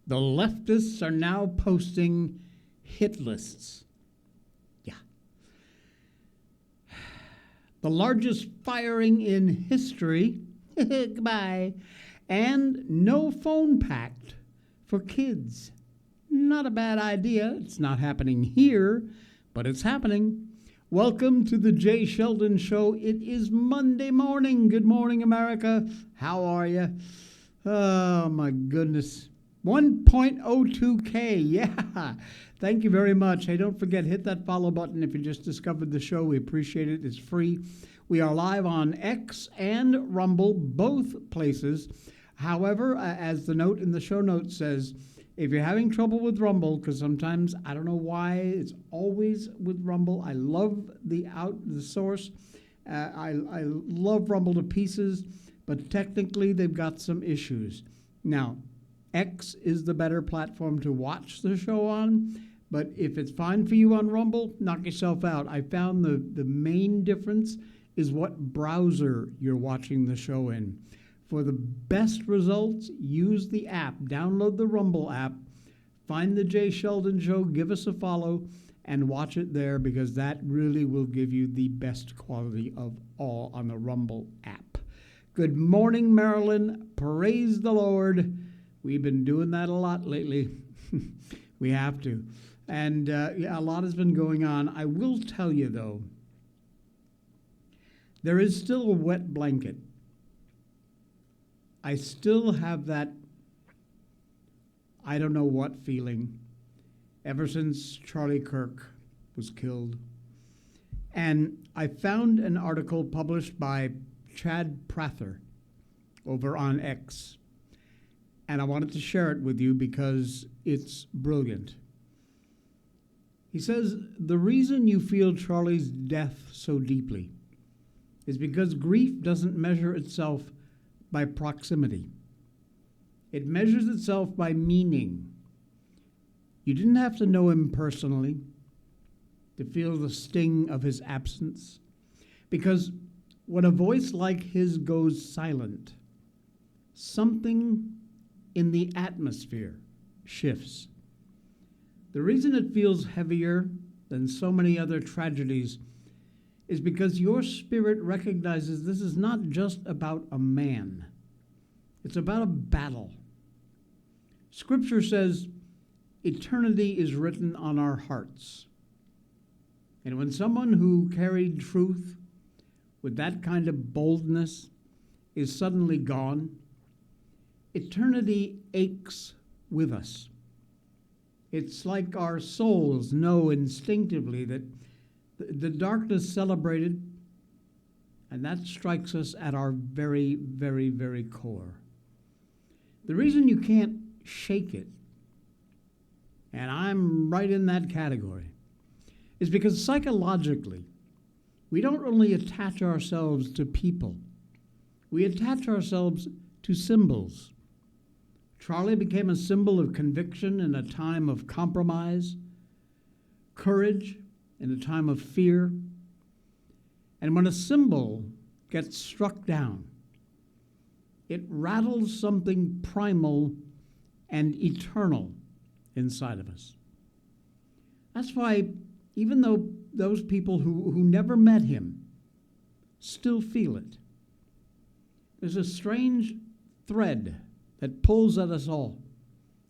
The leftists are now posting hit lists. Yeah. The largest firing in history. Goodbye. And no phone pact for kids. Not a bad idea. It's not happening here, but it's happening. Welcome to the Jay Sheldon Show. It is Monday morning. Good morning, America. How are you? Oh, my goodness. 1.02K. Yeah. Thank you very much. Hey, don't forget, hit that follow button if you just discovered the show. We appreciate it. It's free. We are live on X and Rumble, both places. However, as the note in the show notes says, if you're having trouble with Rumble, because sometimes I don't know why it's always with Rumble. I love the source. I love Rumble to pieces, but technically they've got some issues. Now, X is the better platform to watch the show on, but if it's fine for you on Rumble, knock yourself out. I found the main difference is what browser you're watching the show in. For the best results, use the app. Download the Rumble app. Find the Jay Sheldon Show. Give us a follow and watch it there because that really will give you the best quality of all on the Rumble app. Good morning, Maryland. Praise the Lord. We've been doing that a lot lately. We have to. And a lot has been going on. I will tell you, though, there is still a wet blanket. I still have that I don't know what feeling ever since Charlie Kirk was killed. And I found an article published by Chad Prather over on X. And I wanted to share it with you because it's brilliant. He says, the reason you feel Charlie's death so deeply is because grief doesn't measure itself by proximity. It measures itself by meaning. You didn't have to know him personally to feel the sting of his absence, because when a voice like his goes silent, something in the atmosphere shifts. The reason it feels heavier than so many other tragedies is because your spirit recognizes this is not just about a man. It's about a battle. Scripture says eternity is written on our hearts. And when someone who carried truth with that kind of boldness is suddenly gone, eternity aches with us. It's like our souls know instinctively that the darkness celebrated, and that strikes us at our very, very, very core. The reason you can't shake it, and I'm right in that category, is because psychologically, we don't only attach ourselves to people, we attach ourselves to symbols. Charlie became a symbol of conviction in a time of compromise, courage in a time of fear. And when a symbol gets struck down, it rattles something primal and eternal inside of us. That's why, even though those people who never met him still feel it, there's a strange thread that pulls at us all.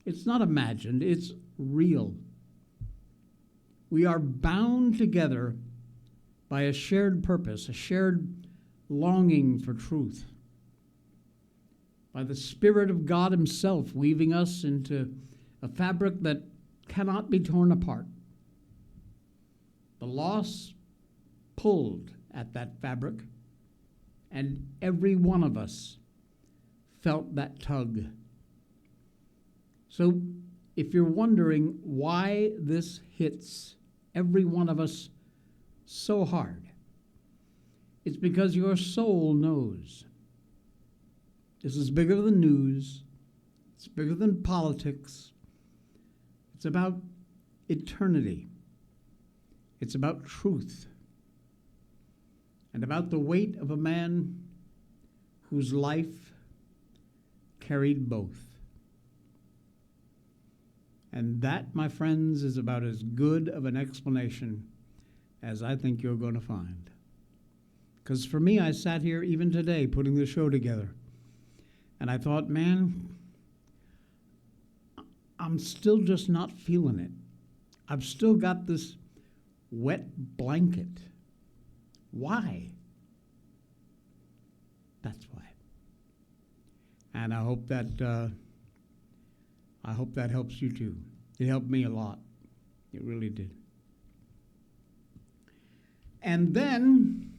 It's not imagined, it's real. We are bound together by a shared purpose, a shared longing for truth, by the Spirit of God himself weaving us into a fabric that cannot be torn apart. The loss pulled at that fabric, and every one of us felt that tug. So if you're wondering why this hits every one of us so hard, it's because your soul knows. This is bigger than news. It's bigger than politics. It's about eternity. It's about truth. And about the weight of a man whose life carried both. And that, my friends, is about as good of an explanation as I think you're going to find. Because for me, I sat here even today putting the show together, and I thought, man, I'm still just not feeling it. I've still got this wet blanket. Why? That's why. And I hope that helps you too. It helped me a lot. It really did. And then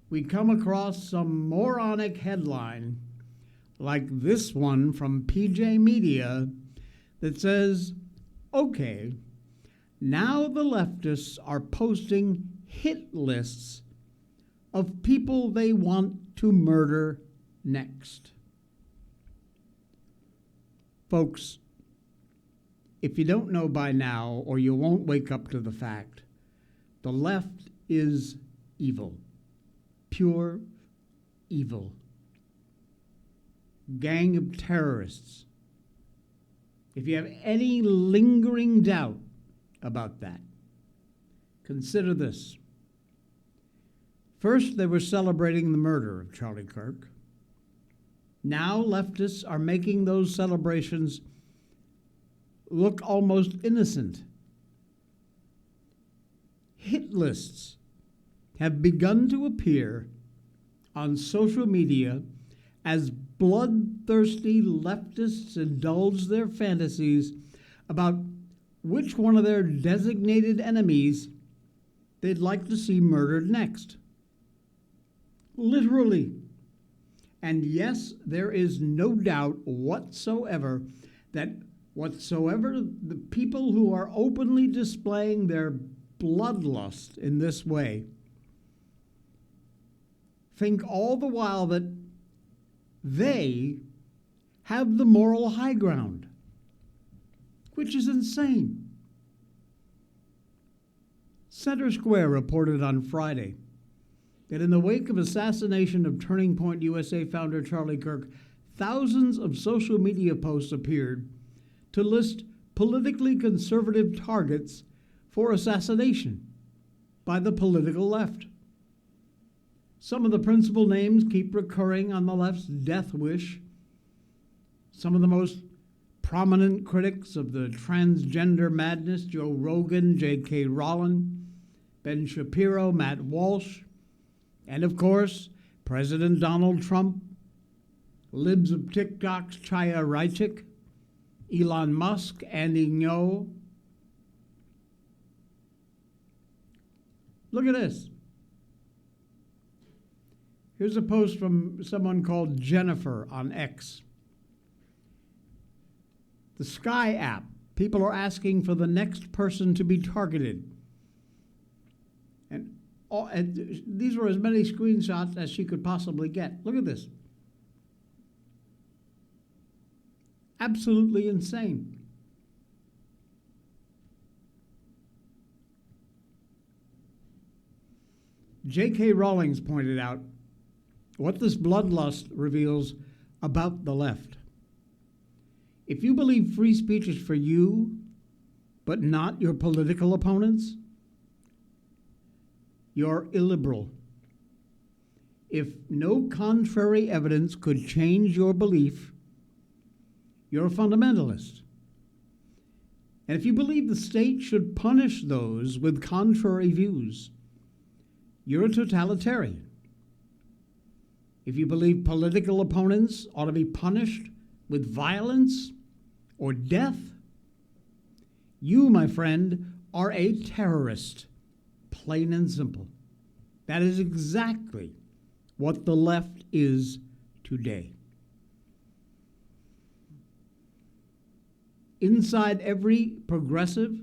we come across some moronic headline like this one from PJ Media that says, okay, now the leftists are posting hit lists of people they want to murder next. Folks, if you don't know by now, or you won't wake up to the fact, the left is evil. Pure evil. Gang of terrorists. If you have any lingering doubt about that, consider this. First, they were celebrating the murder of Charlie Kirk. Now, leftists are making those celebrations look almost innocent. Hit lists have begun to appear on social media as bloodthirsty leftists indulge their fantasies about which one of their designated enemies they'd like to see murdered next. Literally. And yes, there is no doubt whatsoever that the people who are openly displaying their bloodlust in this way think all the while that they have the moral high ground, which is insane. Center Square reported on Friday that in the wake of assassination of Turning Point USA founder Charlie Kirk, thousands of social media posts appeared to list politically conservative targets for assassination by the political left. Some of the principal names keep recurring on the left's death wish. Some of the most prominent critics of the transgender madness, Joe Rogan, J.K. Rowling, Ben Shapiro, Matt Walsh, and of course, President Donald Trump, libs of TikTok's Chaya Raichik, Elon Musk, Andy Ngo. Look at this. Here's a post from someone called Jennifer on X. The Sky app. People are asking for the next person to be targeted. And these were as many screenshots as she could possibly get. Look at this. Absolutely insane. J.K. Rowling pointed out what this bloodlust reveals about the left. If you believe free speech is for you, but not your political opponents, you're illiberal. If no contrary evidence could change your belief, you're a fundamentalist. And if you believe the state should punish those with contrary views, you're a totalitarian. If you believe political opponents ought to be punished with violence or death, you, my friend, are a terrorist, plain and simple. That is exactly what the left is today. Inside every progressive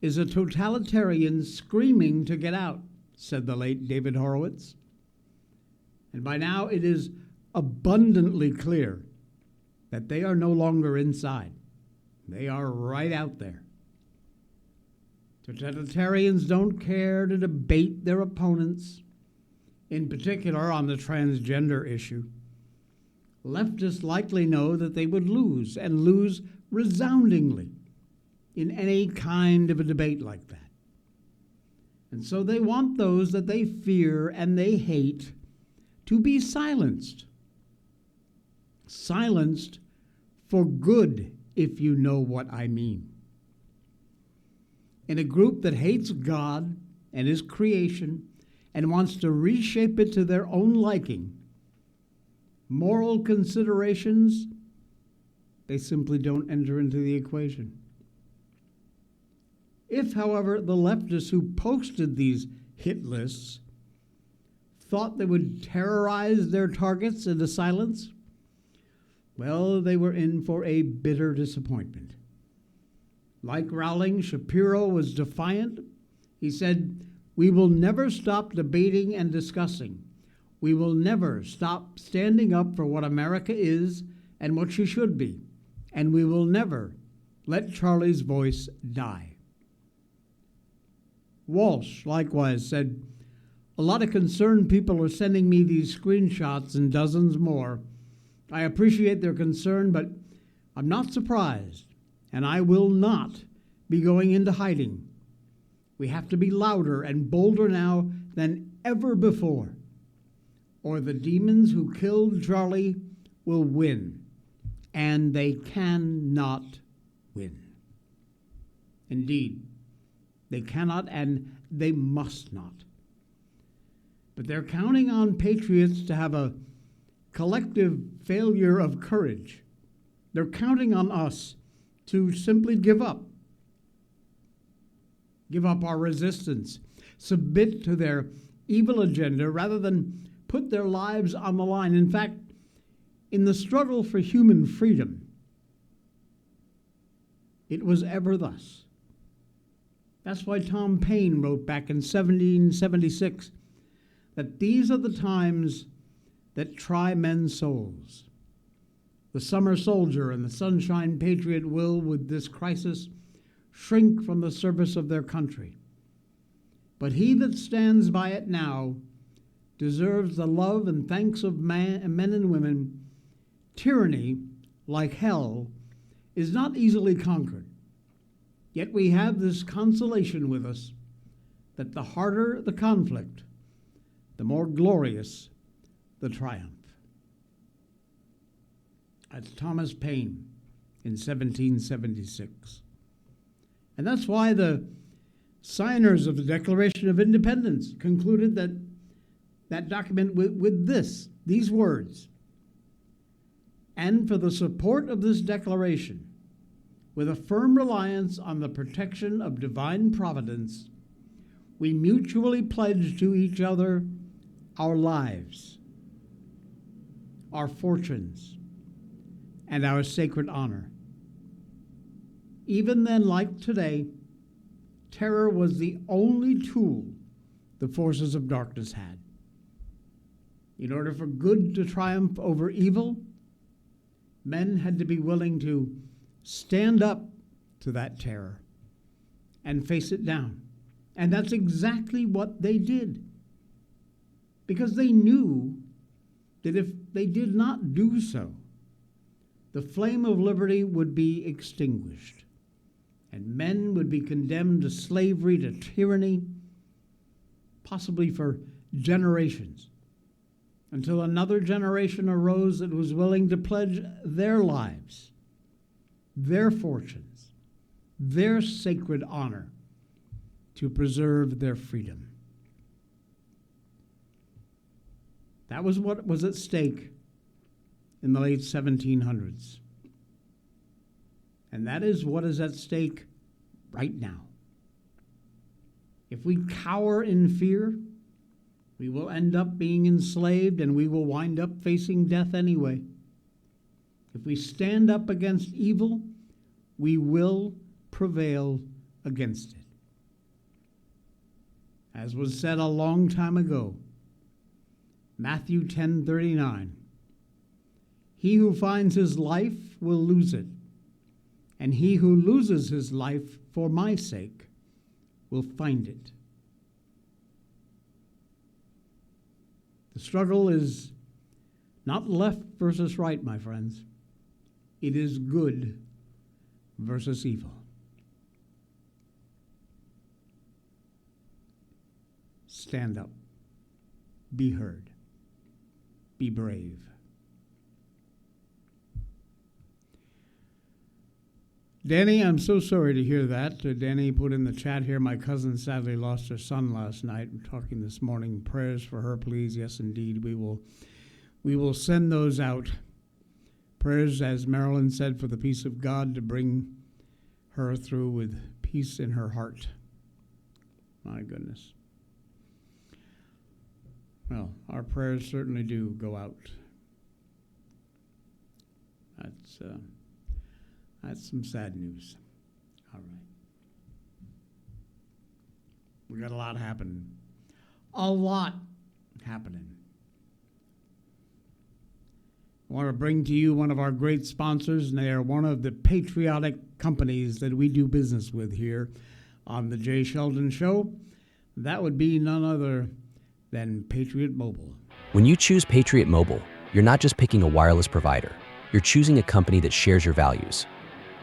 is a totalitarian screaming to get out, said the late David Horowitz. And by now it is abundantly clear that they are no longer inside. They are right out there. Totalitarians don't care to debate their opponents, in particular on the transgender issue. Leftists likely know that they would lose, and lose resoundingly in any kind of a debate like that. And so they want those that they fear and they hate to be silenced. Silenced for good, if you know what I mean. In a group that hates God and His creation and wants to reshape it to their own liking, moral considerations, they simply don't enter into the equation. If, however, the leftists who posted these hit lists thought they would terrorize their targets into silence, well, they were in for a bitter disappointment. Like Rowling, Shapiro was defiant. He said, "We will never stop debating and discussing. We will never stop standing up for what America is and what she should be. And we will never let Charlie's voice die." Walsh likewise said, "A lot of concerned people are sending me these screenshots and dozens more. I appreciate their concern, but I'm not surprised, and I will not be going into hiding. We have to be louder and bolder now than ever before, or the demons who killed Charlie will win, and they cannot win. Indeed, they cannot and they must not. But they're counting on patriots to have a collective failure of courage. They're counting on us to simply give up our resistance, submit to their evil agenda rather than put their lives on the line. In fact, in the struggle for human freedom, it was ever thus. That's why Tom Paine wrote back in 1776 that these are the times that try men's souls. The summer soldier and the sunshine patriot will, with this crisis, shrink from the service of their country. But he that stands by it now deserves the love and thanks of men and women. Tyranny, like hell, is not easily conquered. Yet we have this consolation with us, that the harder the conflict, the more glorious the triumph. That's Thomas Paine in 1776. And that's why the signers of the Declaration of Independence concluded that document with these words: "And for the support of this declaration, with a firm reliance on the protection of divine providence, we mutually pledge to each other our lives, our fortunes, and our sacred honor." Even then, like today, terror was the only tool the forces of darkness had. In order for good to triumph over evil, men had to be willing to stand up to that terror and face it down. And that's exactly what they did. Because they knew that if they did not do so, the flame of liberty would be extinguished, and men would be condemned to slavery, to tyranny, possibly for generations, until another generation arose that was willing to pledge their lives, their fortunes, their sacred honor to preserve their freedom. That was what was at stake in the late 1700s. And that is what is at stake right now. If we cower in fear, we will end up being enslaved and we will wind up facing death anyway. If we stand up against evil, we will prevail against it. As was said a long time ago, Matthew 10:39, "He who finds his life will lose it, and he who loses his life for my sake will find it." The struggle is not left versus right, my friends. It is good versus evil. Stand up. Be heard. Be brave. Danny, I'm so sorry to hear that. Danny put in the chat here, my cousin sadly lost her son last night. We're talking this morning. Prayers for her, please. Yes, indeed. We will send those out. Prayers, as Marilyn said, for the peace of God to bring her through with peace in her heart. My goodness. Well, our prayers certainly do go out. That's some sad news. All right. We got a lot happening. A lot happening. I want to bring to you one of our great sponsors, and they are one of the patriotic companies that we do business with here on the Jay Sheldon Show. That would be none other than Patriot Mobile. When you choose Patriot Mobile, you're not just picking a wireless provider. You're choosing a company that shares your values.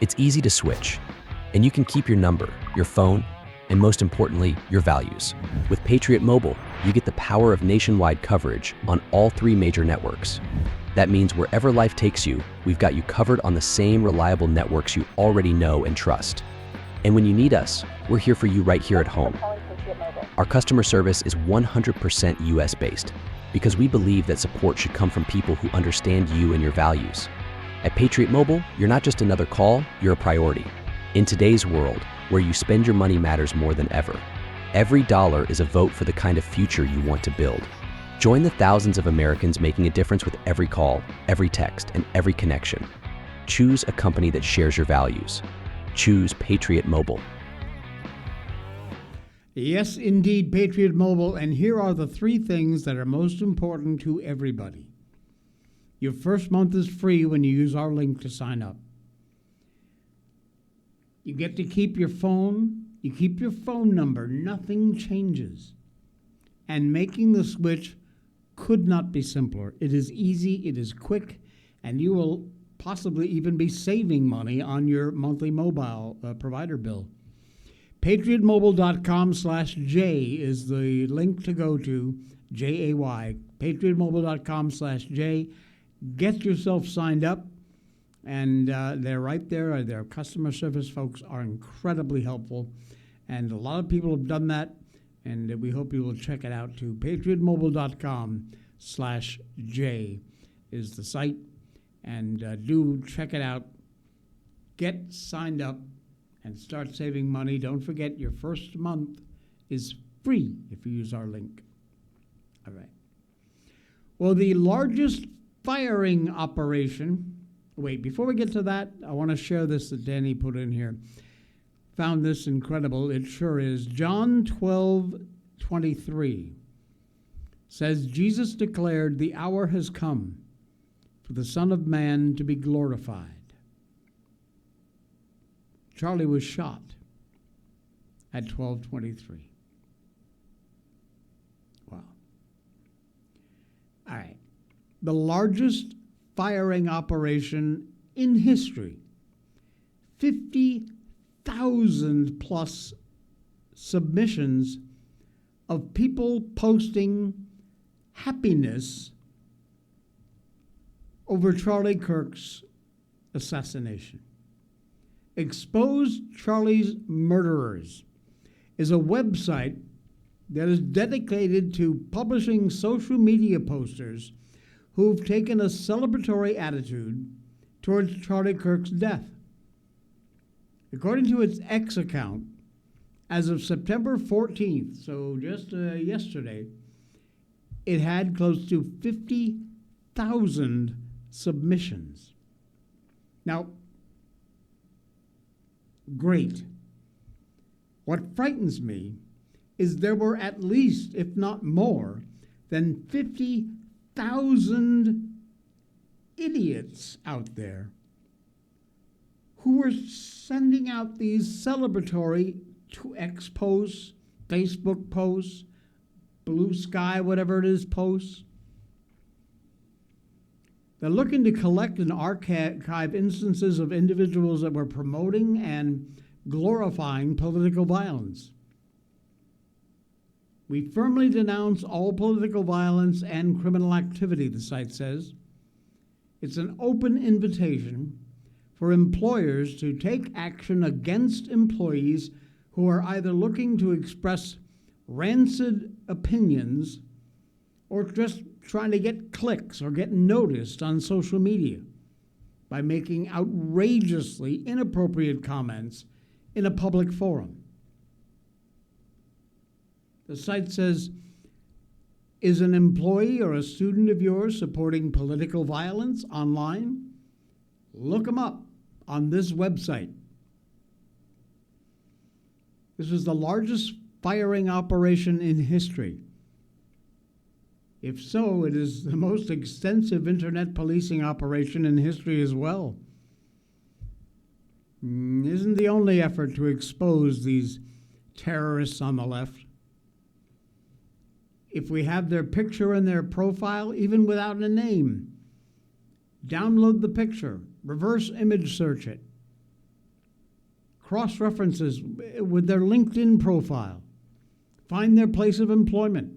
It's easy to switch, and you can keep your number, your phone, and most importantly, your values. With Patriot Mobile, you get the power of nationwide coverage on all 3 major networks. That means wherever life takes you, we've got you covered on the same reliable networks you already know and trust. And when you need us, we're here for you right here at home. Our customer service is 100% US-based because we believe that support should come from people who understand you and your values. At Patriot Mobile, you're not just another call, you're a priority. In today's world, where you spend your money matters more than ever, every dollar is a vote for the kind of future you want to build. Join the thousands of Americans making a difference with every call, every text, and every connection. Choose a company that shares your values. Choose Patriot Mobile. Yes, indeed, Patriot Mobile, and here are the 3 things that are most important to everybody. Your first month is free when you use our link to sign up. You get to keep your phone. You keep your phone number. Nothing changes. And making the switch could not be simpler. It is easy, it is quick, and you will possibly even be saving money on your monthly mobile provider bill. PatriotMobile.com/J is the link to go to, J-A-Y, PatriotMobile.com/J. Get yourself signed up, and they're right there. Their customer service folks are incredibly helpful, and a lot of people have done that, and we hope you will check it out too. PatriotMobile.com/J is the site, and do check it out. Get signed up and start saving money. Don't forget, your first month is free if you use our link. All right. Well, the largest firing operation. Wait, before we get to that, I want to share this that Danny put in here. Found this incredible. It sure is. John 12:23 says, Jesus declared, "The hour has come for the Son of Man to be glorified." Charlie was shot at 12:23. Wow. All right. The largest firing operation in history. 50,000 plus submissions of people posting happiness over Charlie Kirk's assassination. Expose Charlie's Murderers is a website that is dedicated to publishing social media posters who've taken a celebratory attitude towards Charlie Kirk's death. According to its X account, as of September 14th, so just yesterday, it had close to 50,000 submissions. Now, great. What frightens me is there were at least, if not more, than 50,000 idiots out there who were sending out these celebratory X posts, Facebook posts, Blue Sky, whatever it is, posts. They're looking to collect and archive instances of individuals that were promoting and glorifying political violence. We firmly denounce all political violence and criminal activity, the site says. It's an open invitation for employers to take action against employees who are either looking to express rancid opinions or just trying to get clicks or get noticed on social media by making outrageously inappropriate comments in a public forum. The site says, is an employee or a student of yours supporting political violence online? Look them up on this website. This was the largest firing operation in history. If so, it is the most extensive internet policing operation in history as well. Isn't the only effort to expose these terrorists on the left. If we have their picture in their profile, even without a name, download the picture, reverse image search it, cross-references with their LinkedIn profile, find their place of employment,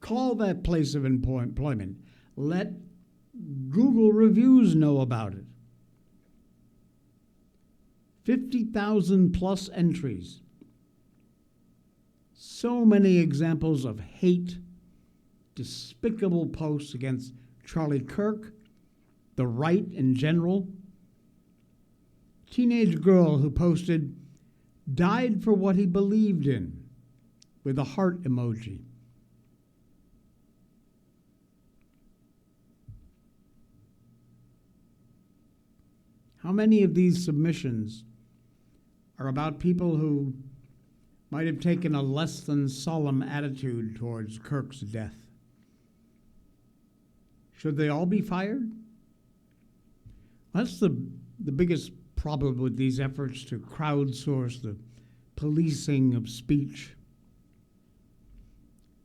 call that place of employment, let Google reviews know about it. 50,000 plus entries. So many examples of hate, despicable posts against Charlie Kirk, the right in general. Teenage girl who posted, died for what he believed in, with a heart emoji. How many of these submissions are about people who might have taken a less than solemn attitude towards Kirk's death? Should they all be fired? That's the biggest problem with these efforts to crowdsource the policing of speech.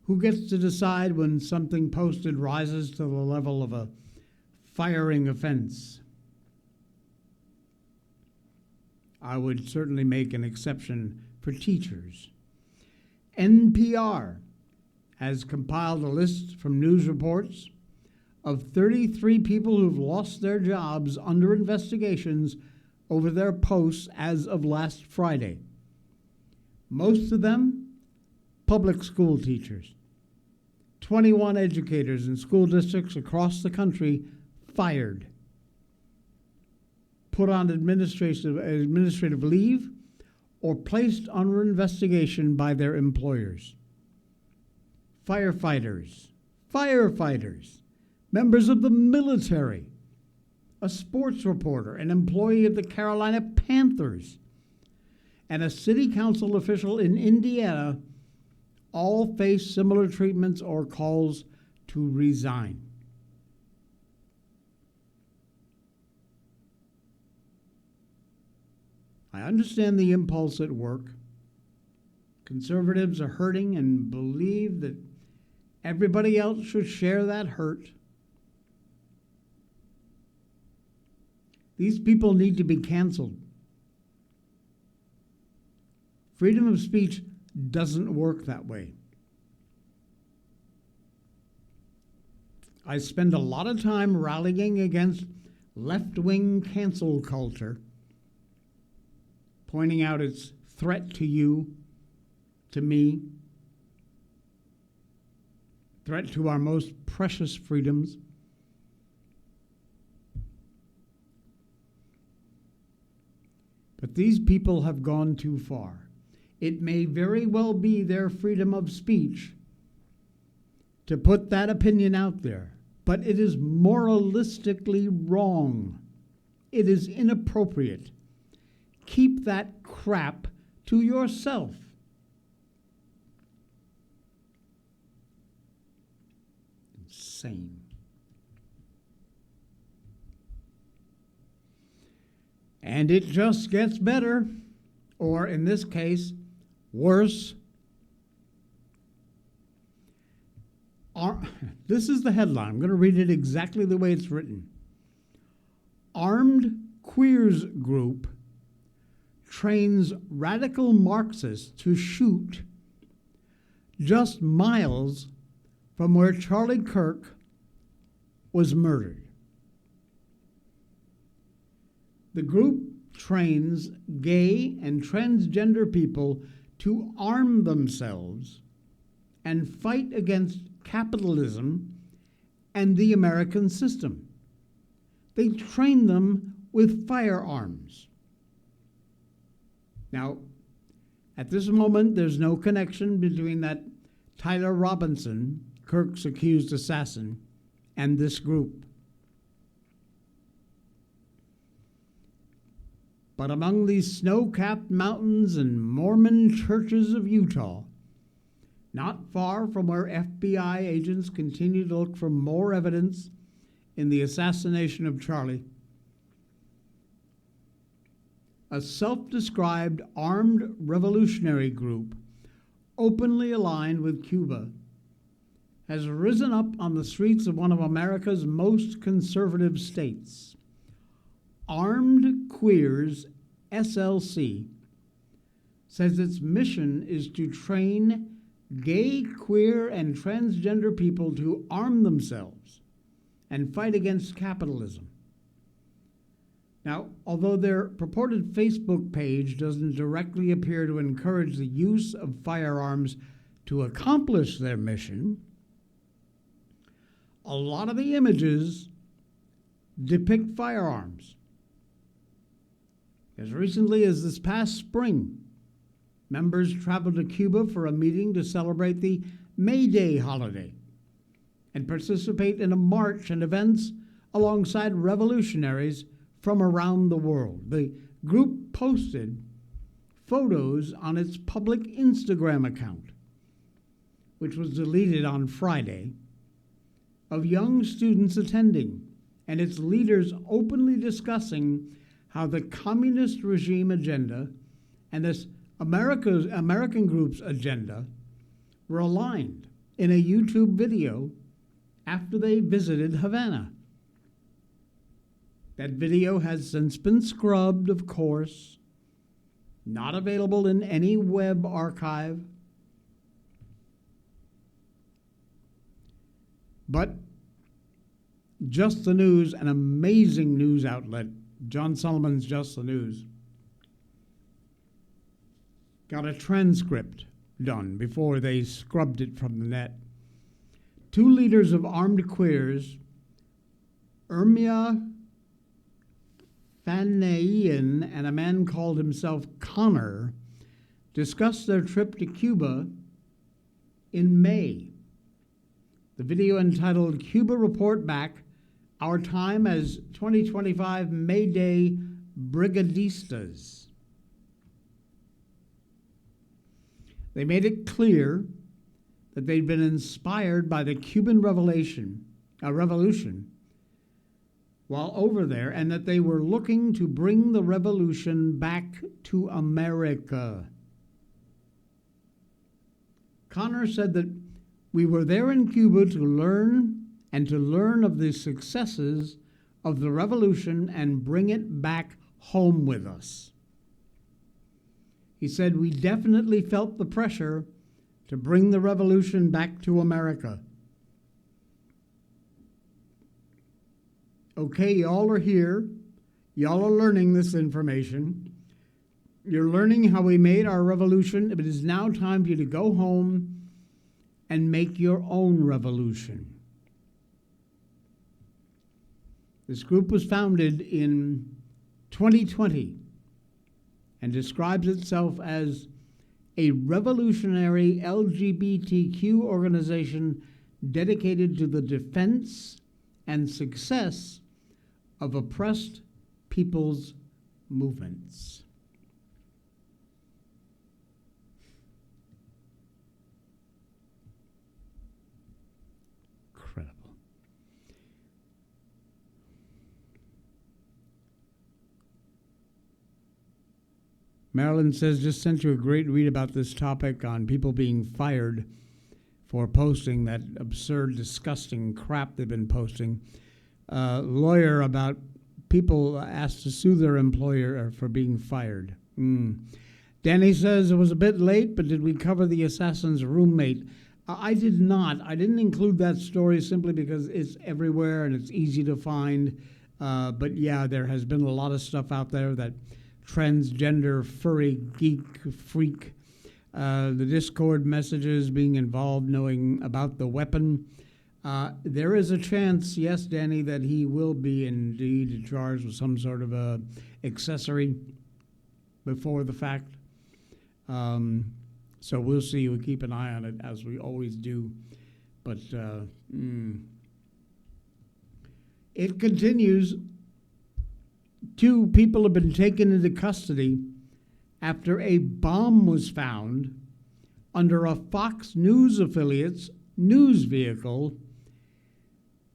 Who gets to decide when something posted rises to the level of a firing offense? I would certainly make an exception for teachers. NPR has compiled a list from news reports of 33 people who've lost their jobs under investigations over their posts as of last Friday. Most of them, public school teachers. 21 educators in school districts across the country fired, put on administrative leave, or placed under investigation by their employers. Firefighters, members of the military, a sports reporter, an employee of the Carolina Panthers, and a city council official in Indiana all face similar treatments or calls to resign. I understand the impulse at work. Conservatives are hurting and believe that everybody else should share that hurt. These people need to be canceled. Freedom of speech doesn't work that way. I spend a lot of time rallying against left-wing cancel culture, pointing out its threat to you, to me, threat to our most precious freedoms. But these people have gone too far. It may very well be their freedom of speech to put that opinion out there, but it is moralistically wrong. It is inappropriate. Keep that crap to yourself. Insane. And it just gets better, or in this case, worse. This is the headline. I'm going to read it exactly the way it's written. armed queers group trains radical Marxists to shoot just miles from where Charlie Kirk was murdered. The group trains gay and transgender people to arm themselves and fight against capitalism and the American system. They train them with firearms. Now, at this moment, there's no connection between that Tyler Robinson, Kirk's accused assassin, and this group. But among these snow-capped mountains and Mormon churches of Utah, not far from where FBI agents continue to look for more evidence in the assassination of Charlie, a self-described armed revolutionary group openly aligned with Cuba has risen up on the streets of one of America's most conservative states. Armed Queers SLC says its mission is to train gay, queer, and transgender people to arm themselves and fight against capitalism. Now, although their purported Facebook page doesn't directly appear to encourage the use of firearms to accomplish their mission, a lot of the images depict firearms. As recently as this past spring, members traveled to Cuba for a meeting to celebrate the May Day holiday and participate in a march and events alongside revolutionaries from around the world. The group posted photos on its public Instagram account, which was deleted on Friday, of young students attending and its leaders openly discussing how the communist regime agenda and this American group's agenda were aligned in a YouTube video after they visited Havana. That video has since been scrubbed, of course, not available in any web archive. But Just the News, an amazing news outlet, John Solomon's Just the News, got a transcript done before they scrubbed it from the net. Two leaders of armed queers, Ermia Fanayan and a man called himself Connor, discussed their trip to Cuba in May. The video entitled Cuba Report Back, Our Time as 2025 May Day Brigadistas. They made it clear that they'd been inspired by the Cuban revolution while over there, and that they were looking to bring the revolution back to America. Connor said that we were there in Cuba to learn of the successes of the revolution and bring it back home with us. He said, we definitely felt the pressure to bring the revolution back to America. Okay, y'all are here. Y'all are learning this information. You're learning how we made our revolution. It is now time for you to go home and make your own revolution. This group was founded in 2020 and describes itself as a revolutionary LGBTQ organization dedicated to the defense and success of oppressed people's movements. Incredible. Marilyn says, just sent you a great read about this topic on people being fired for posting that absurd, disgusting crap they've been posting. Lawyer about people asked to sue their employer for being fired. Danny says it was a bit late, but did we cover the assassin's roommate? I did not. I didn't include that story simply because it's everywhere and it's easy to find. But yeah, there has been a lot of stuff out there that transgender, furry, geek, freak, the Discord messages, being involved, knowing about the weapon. There is a chance, yes, Danny, that he will be indeed charged with some sort of a accessory before the fact. So we'll see. We keep an eye on it, as we always do. But it continues. 2 people have been taken into custody after a bomb was found under a Fox News affiliate's news vehicle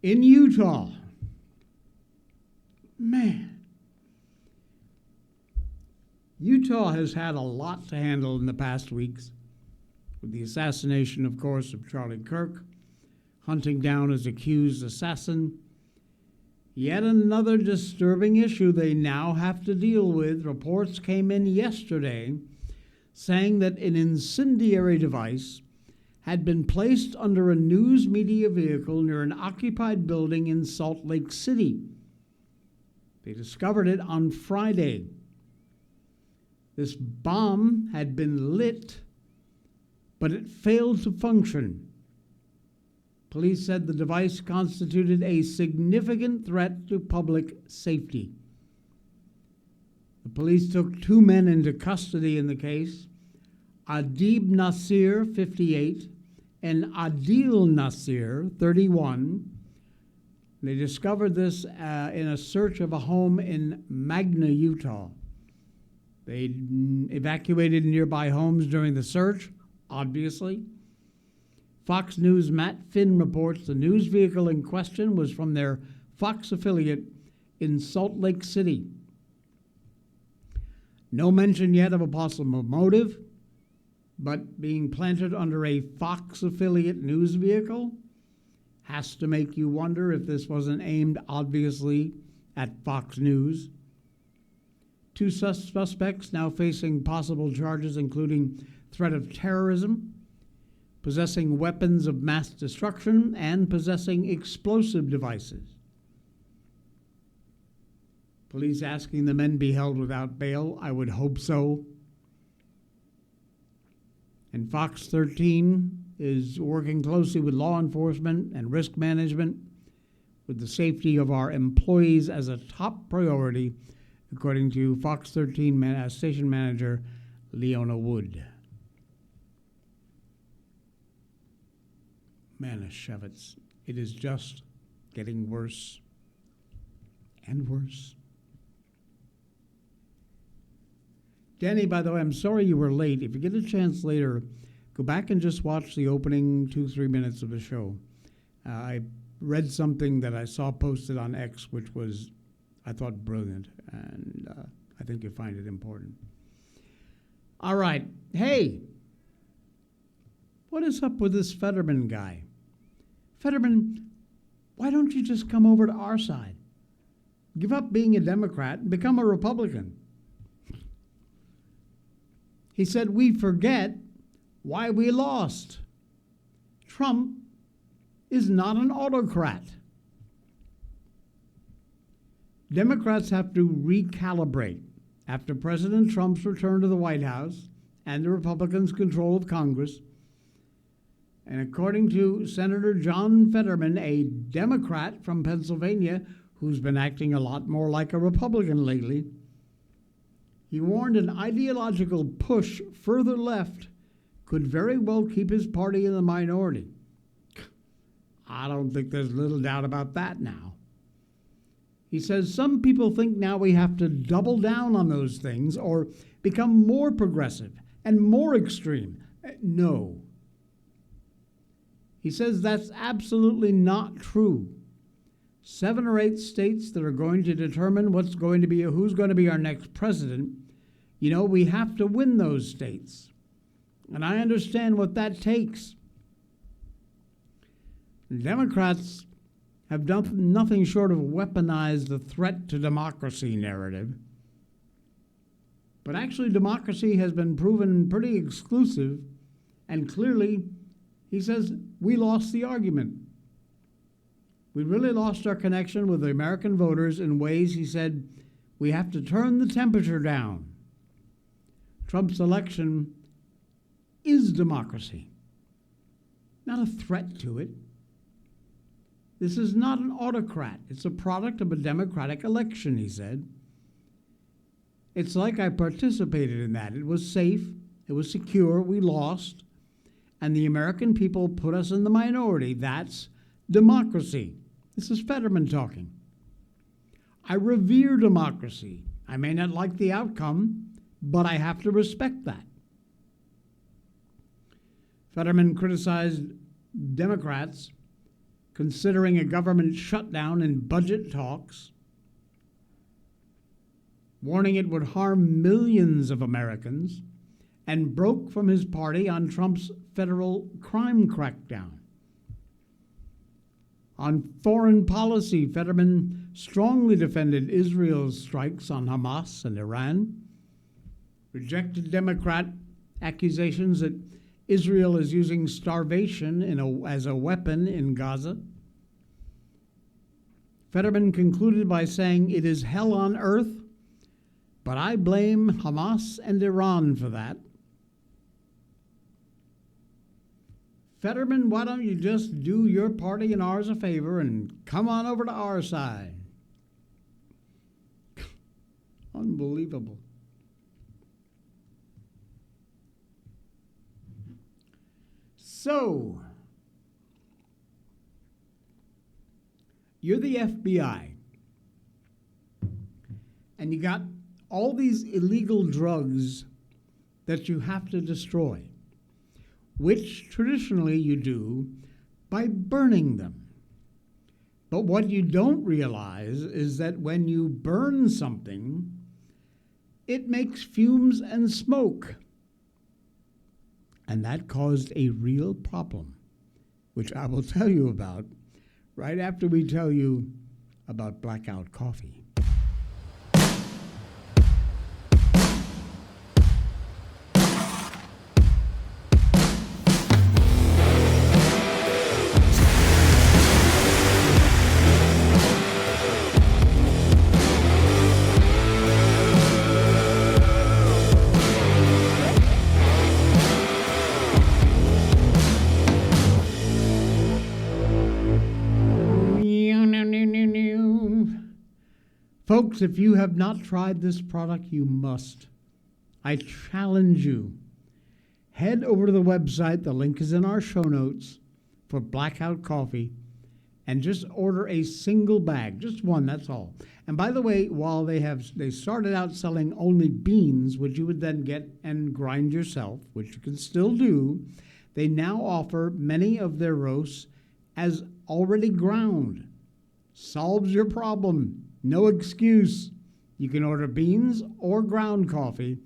in Utah. Man. Utah has had a lot to handle in the past weeks, with the assassination, of course, of Charlie Kirk, hunting down his accused assassin. Yet another disturbing issue they now have to deal with. Reports came in yesterday saying that an incendiary device had been placed under a news media vehicle near an occupied building in Salt Lake City. They discovered it on Friday. This bomb had been lit, but it failed to function. Police said the device constituted a significant threat to public safety. The police took 2 men into custody in the case, Adib Nasir, 58, and Adil Nasir, 31. They discovered this in a search of a home in Magna, Utah. They evacuated nearby homes during the search, obviously. Fox News' Matt Finn reports the news vehicle in question was from their Fox affiliate in Salt Lake City. No mention yet of a possible motive, but being planted under a Fox affiliate news vehicle has to make you wonder if this wasn't aimed, obviously, at Fox News. 2 suspects now facing possible charges, including threat of terrorism, possessing weapons of mass destruction, and possessing explosive devices. Police asking the men be held without bail. I would hope so. And Fox 13 is working closely with law enforcement and risk management, with the safety of our employees as a top priority, according to Fox 13 station manager Leona Wood. Manischewitz, it is just getting worse and worse. Danny, by the way, I'm sorry you were late. If you get a chance later, go back and just watch the opening 2-3 minutes of the show. I read something that I saw posted on X, which was, I thought, brilliant, and I think you'll find it important. All right. Hey, what is up with this Fetterman guy? Fetterman, why don't you just come over to our side? Give up being a Democrat and become a Republican. He said, we forget why we lost. Trump is not an autocrat. Democrats have to recalibrate after President Trump's return to the White House and the Republicans' control of Congress. And according to Senator John Fetterman, a Democrat from Pennsylvania who's been acting a lot more like a Republican lately, he warned an ideological push further left could very well keep his party in the minority. I don't think there's little doubt about that now. He says some people think now we have to double down on those things or become more progressive and more extreme. No. He says that's absolutely not true. 7 or 8 states that are going to determine who's going to be our next president, we have to win those states. And I understand what that takes. The Democrats have done nothing short of weaponize the threat to democracy narrative. But actually, democracy has been proven pretty exclusive, and clearly, he says, we lost the argument. We really lost our connection with the American voters in ways, he said, we have to turn the temperature down. Trump's election is democracy, not a threat to it. This is not an autocrat. It's a product of a democratic election, he said. It's like I participated in that. It was safe, it was secure, we lost, and the American people put us in the minority. That's democracy. This is Fetterman talking. I revere democracy. I may not like the outcome, but I have to respect that. Fetterman criticized Democrats considering a government shutdown in budget talks, warning it would harm millions of Americans, and broke from his party on Trump's federal crime crackdown. On foreign policy, Fetterman strongly defended Israel's strikes on Hamas and Iran, rejected Democrat accusations that Israel is using starvation as a weapon in Gaza. Fetterman concluded by saying, it is hell on earth, but I blame Hamas and Iran for that. Fetterman, why don't you just do your party and ours a favor and come on over to our side? Unbelievable. So, you're the FBI, and you got all these illegal drugs that you have to destroy, which traditionally you do by burning them. But what you don't realize is that when you burn something, it makes fumes and smoke. And that caused a real problem, which I will tell you about right after we tell you about Blackout Coffee. Folks, if you have not tried this product, you must. I challenge you. Head over to the website, the link is in our show notes, for Blackout Coffee, and just order a single bag, just one, that's all. And by the way, while they started out selling only beans, which you would then get and grind yourself, which you can still do, they now offer many of their roasts as already ground. Solves your problem. No excuse. You can order beans or ground coffee,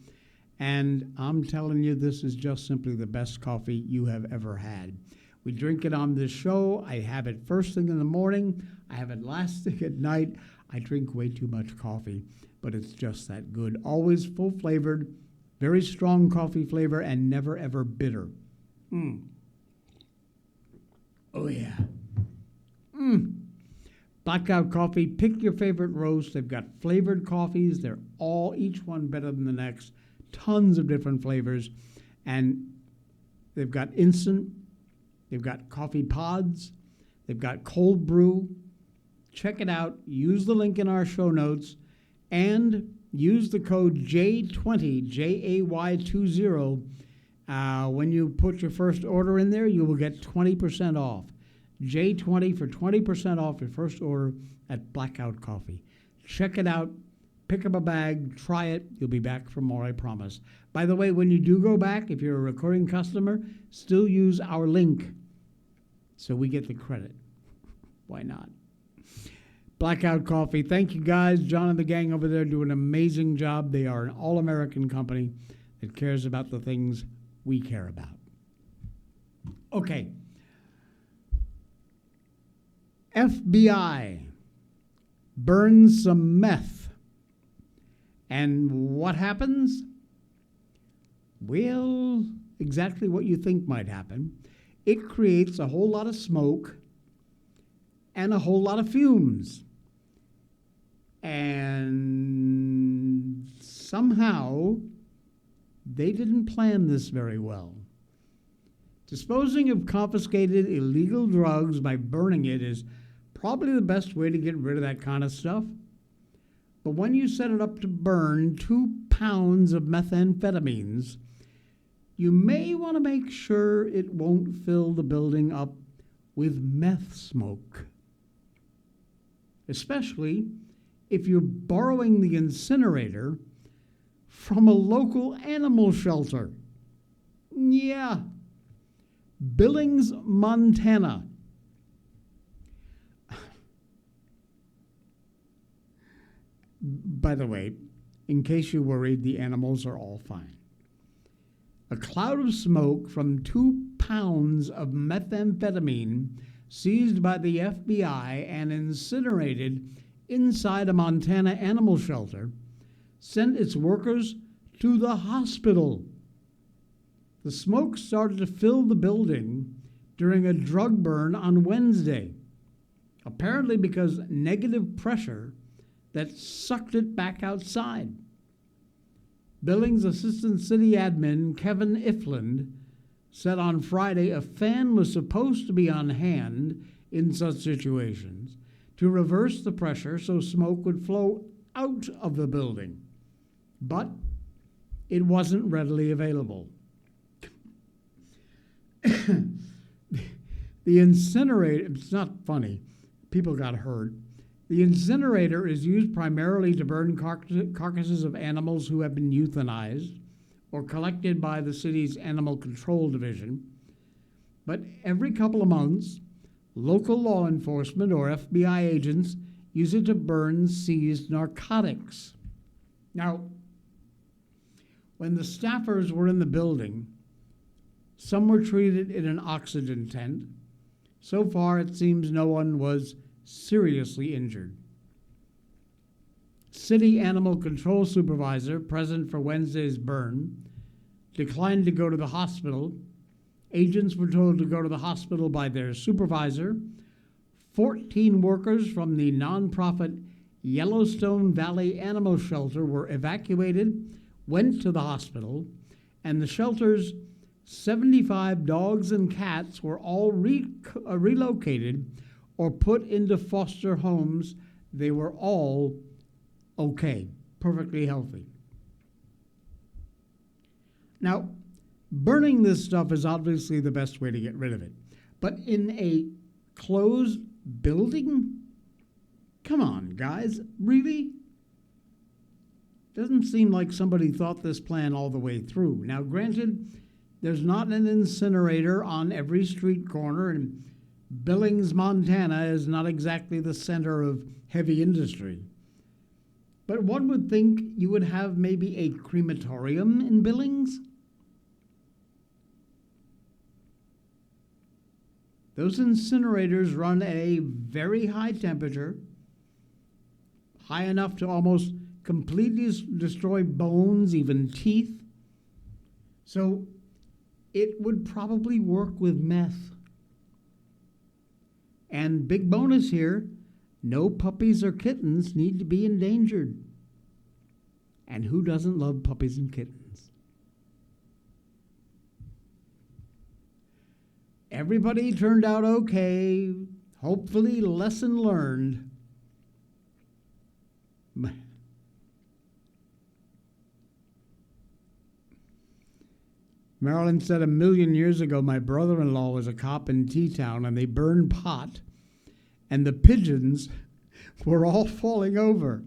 and I'm telling you, this is just simply the best coffee you have ever had. We drink it on this show. I have it first thing in the morning. I have it last thing at night. I drink way too much coffee, but it's just that good. Always full flavored, very strong coffee flavor, and never ever bitter. Oh yeah. Blackout Coffee, pick your favorite roast. They've got flavored coffees. They're all, each one better than the next. Tons of different flavors. And they've got instant. They've got coffee pods. They've got cold brew. Check it out. Use the link in our show notes. And use the code J20, Jay20. When you put your first order in there, you will get 20% off. J20 for 20% off your first order at Blackout Coffee. Check it out. Pick up a bag. Try it. You'll be back for more, I promise. By the way, when you do go back, if you're a recurring customer, still use our link so we get the credit. Why not? Blackout Coffee. Thank you, guys. John and the gang over there do an amazing job. They are an all-American company that cares about the things we care about. Okay. FBI burns some meth. And what happens? Well, exactly what you think might happen. It creates a whole lot of smoke and a whole lot of fumes. And somehow they didn't plan this very well. Disposing of confiscated illegal drugs by burning it is probably the best way to get rid of that kind of stuff. But when you set it up to burn 2 pounds of methamphetamines, you may want to make sure it won't fill the building up with meth smoke. Especially if you're borrowing the incinerator from a local animal shelter. Yeah. Billings, Montana. By the way, in case you're worried, the animals are all fine. A cloud of smoke from 2 pounds of methamphetamine seized by the FBI and incinerated inside a Montana animal shelter sent its workers to the hospital. The smoke started to fill the building during a drug burn on Wednesday, apparently because negative pressure that sucked it back outside. Billings Assistant City Admin Kevin Ifland said on Friday a fan was supposed to be on hand in such situations to reverse the pressure so smoke would flow out of the building, but it wasn't readily available. The incinerator, it's not funny, people got hurt. The incinerator is used primarily to burn carcasses of animals who have been euthanized or collected by the city's Animal Control Division. But every couple of months, local law enforcement or FBI agents use it to burn seized narcotics. Now, when the staffers were in the building, some were treated in an oxygen tent. So far, it seems no one was seriously injured. City Animal Control Supervisor, present for Wednesday's burn, declined to go to the hospital. Agents were told to go to the hospital by their supervisor. 14 workers from the nonprofit Yellowstone Valley Animal Shelter were evacuated, went to the hospital, and the shelter's 75 dogs and cats were all relocated or put into foster homes. They were all okay, perfectly healthy. Now, burning this stuff is obviously the best way to get rid of it. But in a closed building? Come on, guys, really? Doesn't seem like somebody thought this plan all the way through. Now, granted, there's not an incinerator on every street corner, and Billings, Montana is not exactly the center of heavy industry. But one would think you would have maybe a crematorium in Billings. Those incinerators run at a very high temperature, high enough to almost completely destroy bones, even teeth. So it would probably work with meth. And big bonus here, no puppies or kittens need to be endangered. And who doesn't love puppies and kittens? Everybody turned out okay. Hopefully, lesson learned. Marilyn said 1,000,000 years ago, my brother-in-law was a cop in T-Town, and they burned pot, and the pigeons were all falling over.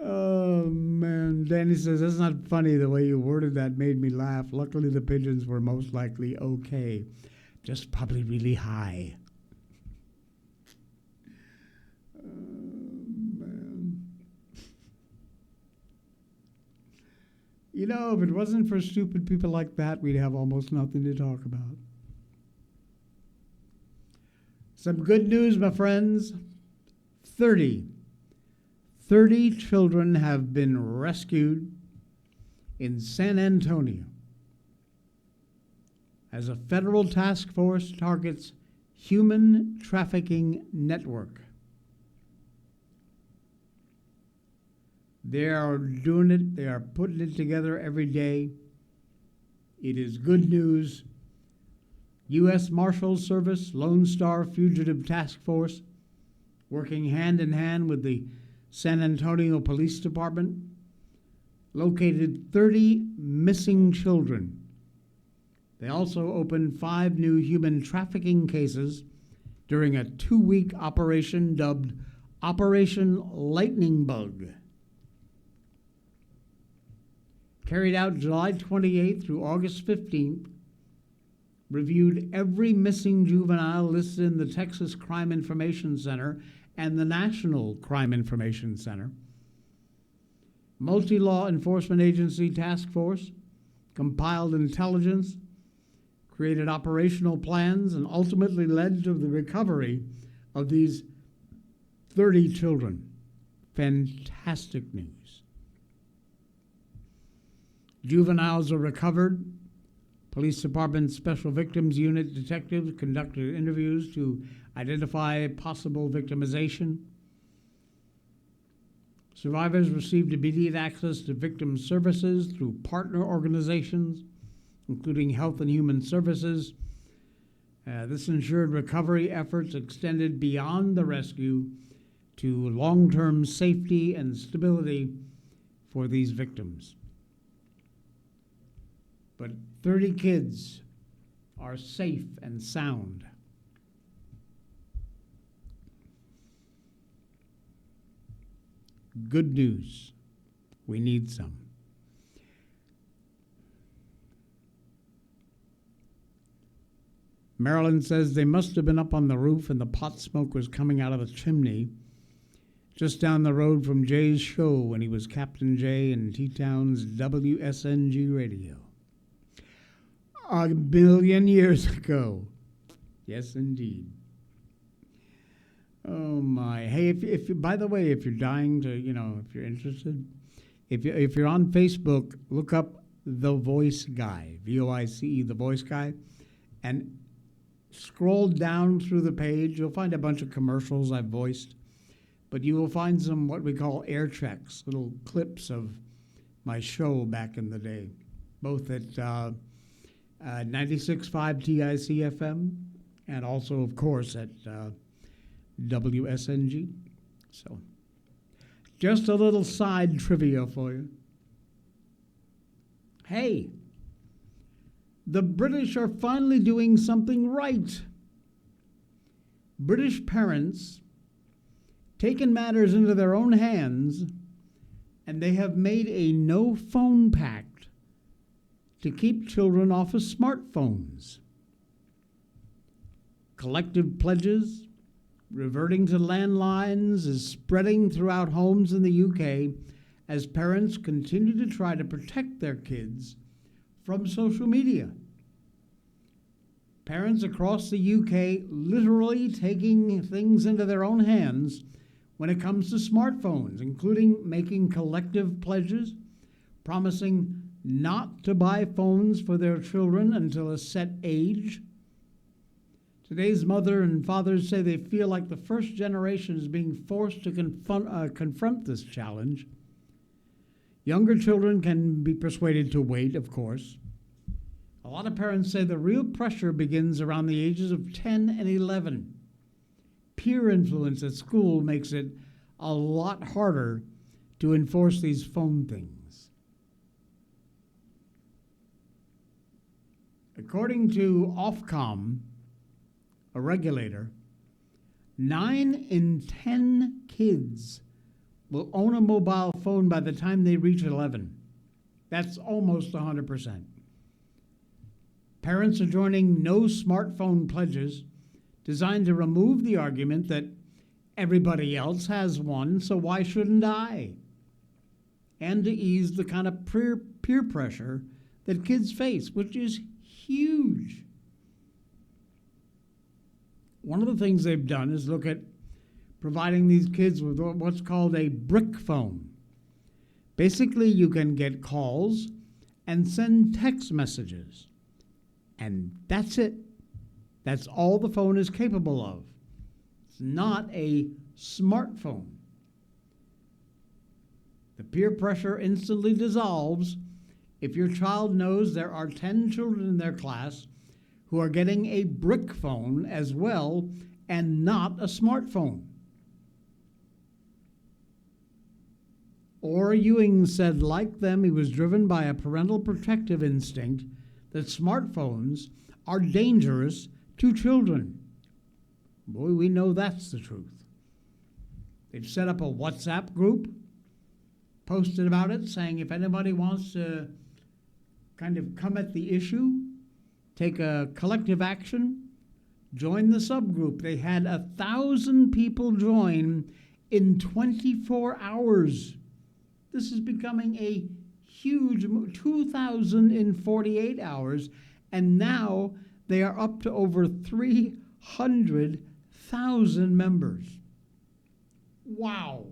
Oh, man. Danny says, that's not funny. The way you worded that made me laugh. Luckily, the pigeons were most likely okay. Just probably really high. Oh, man. You know, if it wasn't for stupid people like that, we'd have almost nothing to talk about. Some good news, my friends. 30 children have been rescued in San Antonio as a federal task force targets human trafficking network. They are doing it. They are putting it together every day. It is good news. U.S. Marshals Service, Lone Star Fugitive Task Force, working hand in hand with the San Antonio Police Department, located 30 missing children. They also opened 5 new human trafficking cases during a 2-week operation dubbed Operation Lightning Bug. Carried out July 28th through August 15th, reviewed every missing juvenile listed in the Texas Crime Information Center and the National Crime Information Center. Multi-law enforcement agency task force compiled intelligence, created operational plans, and ultimately led to the recovery of these 30 children. Fantastic news. Juveniles are recovered. Police Department Special Victims Unit detectives conducted interviews to identify possible victimization. Survivors received immediate access to victim services through partner organizations, including Health and Human Services. This ensured recovery efforts extended beyond the rescue to long-term safety and stability for these victims. But 30 kids are safe and sound. Good news. We need some. Marilyn says they must have been up on the roof and the pot smoke was coming out of the chimney just down the road from Jay's show when he was Captain Jay in T-Town's WSNG radio. A billion years ago. Yes, indeed. Oh my! Hey, if by the way, if you're dying to, if you're interested, if you're on Facebook, look up The Voice Guy, VOICE, The Voice Guy, and scroll down through the page. You'll find a bunch of commercials I've voiced, but you will find some what we call air checks, little clips of my show back in the day, both at 96.5 TIC FM and also, of course, at WSNG. So, just a little side trivia for you. Hey, the British are finally doing something right. British parents taken matters into their own hands, and they have made a no phone pact to keep children off of smartphones. Collective pledges reverting to landlines is spreading throughout homes in the UK as parents continue to try to protect their kids from social media. Parents across the UK literally taking things into their own hands when it comes to smartphones, including making collective pledges, promising not to buy phones for their children until a set age. Today's mother and fathers say they feel like the first generation is being forced to confront this challenge. Younger children can be persuaded to wait, of course. A lot of parents say the real pressure begins around the ages of 10 and 11. Peer influence at school makes it a lot harder to enforce these phone things. According to Ofcom, a regulator, 9 in 10 kids will own a mobile phone by the time they reach 11. That's almost 100%. Parents are joining no smartphone pledges designed to remove the argument that everybody else has one, so why shouldn't I? And to ease the kind of peer pressure that kids face, which is huge. One of the things they've done is look at providing these kids with what's called a brick phone. Basically, you can get calls and send text messages. And that's it. That's all the phone is capable of. It's not a smartphone. The peer pressure instantly dissolves if your child knows there are 10 children in their class who are getting a brick phone as well and not a smartphone. Or Ewing said, like them, he was driven by a parental protective instinct that smartphones are dangerous to children. Boy, we know that's the truth. They've set up a WhatsApp group, posted about it, saying if anybody wants to kind of come at the issue, take a collective action, join the subgroup. They had 1,000 people join in 24 hours. This is becoming a huge 2,000 in 48 hours, and now they are up to over 300,000 members. Wow.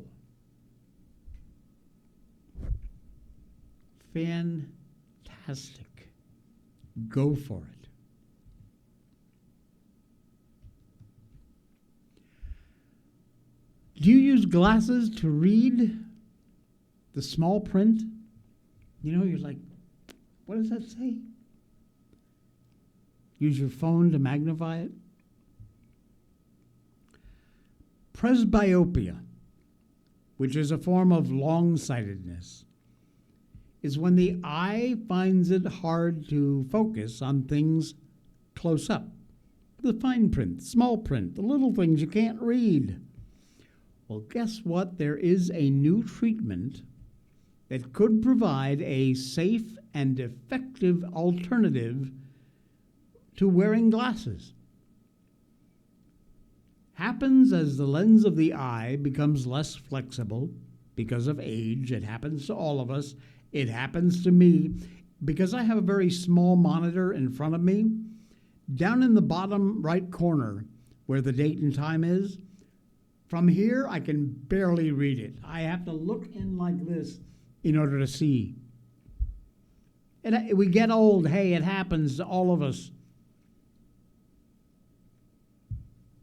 Fantastic. Go for it. Do you use glasses to read the small print? You know, you're like, what does that say? Use your phone to magnify it. Presbyopia, which is a form of long-sightedness, is when the eye finds it hard to focus on things close up. The fine print, small print, the little things you can't read. Well, guess what? There is a new treatment that could provide a safe and effective alternative to wearing glasses. Happens as the lens of the eye becomes less flexible because of age. It happens to all of us. It happens to me because I have a very small monitor in front of me. Down in the bottom right corner where the date and time is, from here I can barely read it. I have to look in like this in order to see. We get old. Hey, it happens to all of us.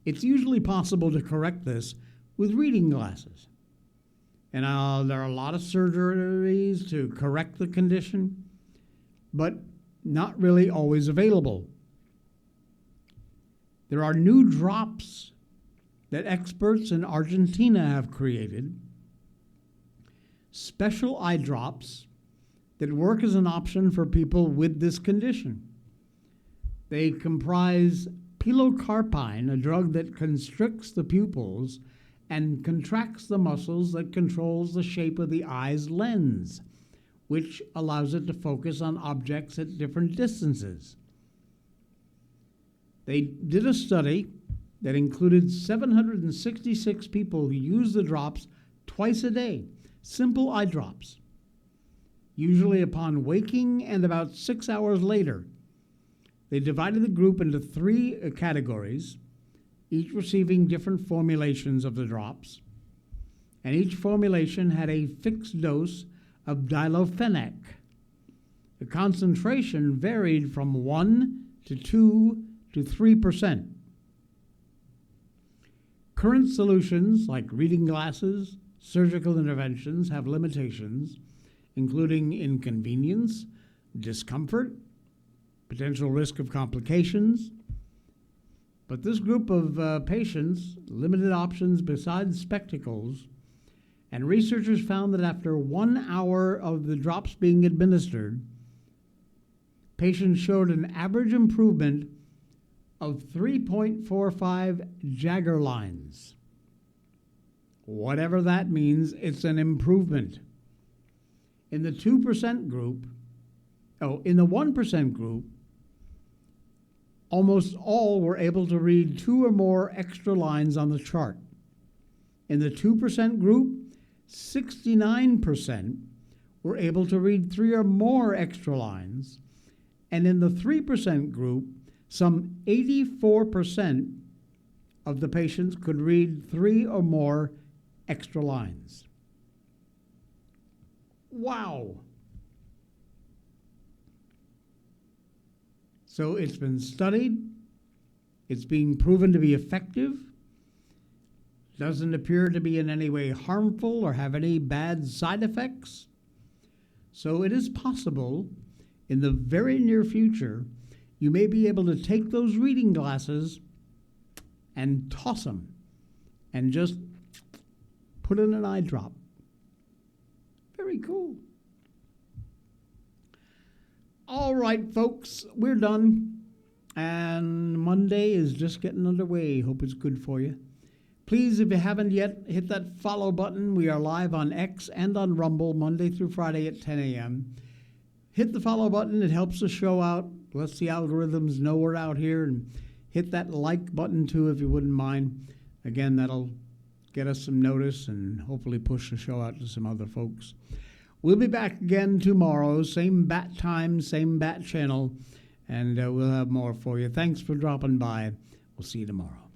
It's usually possible to correct this with reading glasses. And there are a lot of surgeries to correct the condition, but not really always available. There are new drops that experts in Argentina have created, special eye drops that work as an option for people with this condition. They comprise pilocarpine, a drug that constricts the pupils and contracts the muscles that controls the shape of the eye's lens, which allows it to focus on objects at different distances. They did a study that included 766 people who used the drops twice a day, simple eye drops, usually upon waking and about 6 hours later. They divided the group into 3 categories, each receiving different formulations of the drops, and each formulation had a fixed dose of diclofenac. The concentration varied from 1 to 2 to 3%. Current solutions like reading glasses, surgical interventions have limitations, including inconvenience, discomfort, potential risk of complications. But this group of patients, limited options besides spectacles, and researchers found that after 1 hour of the drops being administered, patients showed an average improvement of 3.45 Jagger lines. Whatever that means, it's an improvement. In the 2% group, in the 1% group, almost all were able to read 2 or more extra lines on the chart. In the 2% group, 69% were able to read 3 or more extra lines. And in the 3% group, some 84% of the patients could read 3 or more extra lines. Wow! So it's been studied, it's being proven to be effective, doesn't appear to be in any way harmful or have any bad side effects. So it is possible in the very near future you may be able to take those reading glasses and toss them and just put in an eye drop. Very cool. All right, folks, we're done. And Monday is just getting underway. Hope it's good for you. Please, if you haven't yet, hit that follow button. We are live on X and on Rumble Monday through Friday at 10 a.m. Hit the follow button. It helps the show out. Lets the algorithms know we're out here. And hit that like button, too, if you wouldn't mind. Again, that'll get us some notice and hopefully push the show out to some other folks. We'll be back again tomorrow. Same bat time, same bat channel. And we'll have more for you. Thanks for dropping by. We'll see you tomorrow.